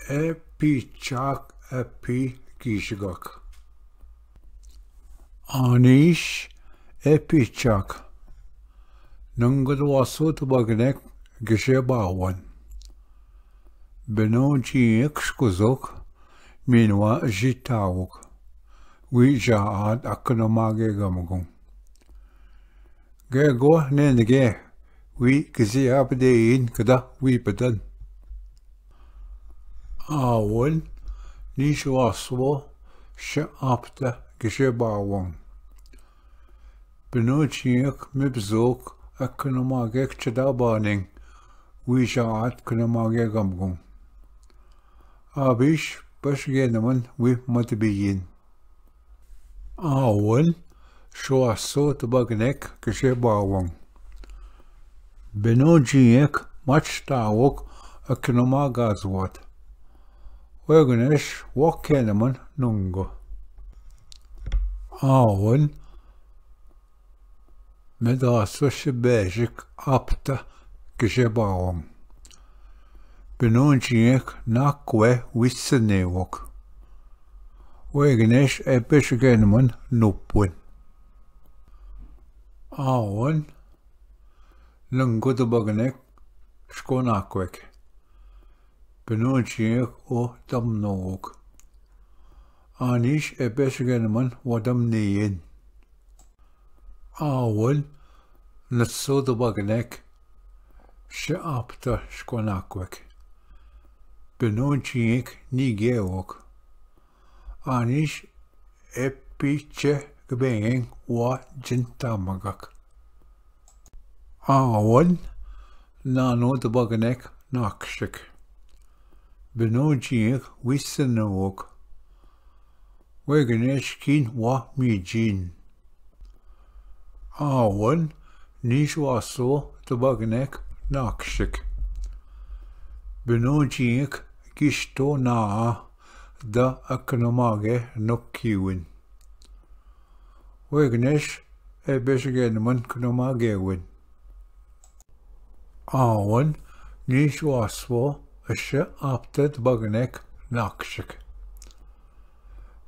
epiichaak epiichaak. Epiichaak. Nungad wasu tubagnek gishebawan. Beno jiek skuzok minwa jitawuk. Wi jaad akonomage gamugum. Gego nenege wi giziabdein kada wi badan. Awan nishwaswo shapta gishebawan. Beno jiek mibzok akonomage chadabaning. Wi jaad konomage gamugum. Abish bashgenaman wi matabiyin. Awan shwaso tubagnek gishebawan. Beno jiek machtawok akonomagazwat. Weganesh wakenaman nungo. Awan medaso shibejik apta gishebawan. Beno jiek nakwe wissenewok. Weganesh ebishgenaman nupwin. Awan nungo tubagnek shkonakwek. Beno jiek o damnowok. Anish ebishgenaman wadamniyin. Awan natso tubagnek shapta shkonakwek. Beno jiek nigewok. Anish epiichaak wa jintamagak. Awan nano tubagnek nakshik. Beno jiek wissenewok. Weganesh kin wa mijin. Awan nishwaso tubagnek nakshik. Beno jiek gishto naa da akonomage nokkiwin. Weganesh ebishgenaman konomagewin. Awan nishwaswo ashe apta tubagnek nakshik.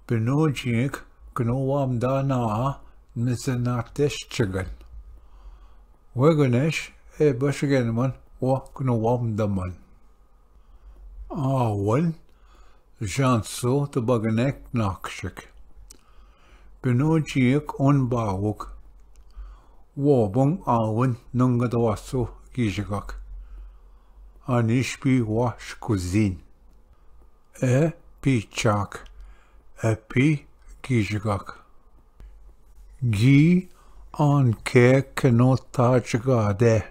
Beno jiek konowamda naa nizenatesh chigan. Weganesh ebishgenaman wa konowamdaman. Awan janso tubagnek nakshik. Beno jiek onbawok. Wobong awan nungadawaso gijagak. Anishpi wa shkuzin. Epiichaak epiichaak. Gi anke kenotajgade.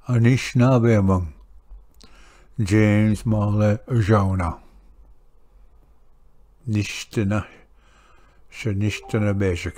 Anishinaabemang. James Male Jauna. Nishtana Anishinaabe.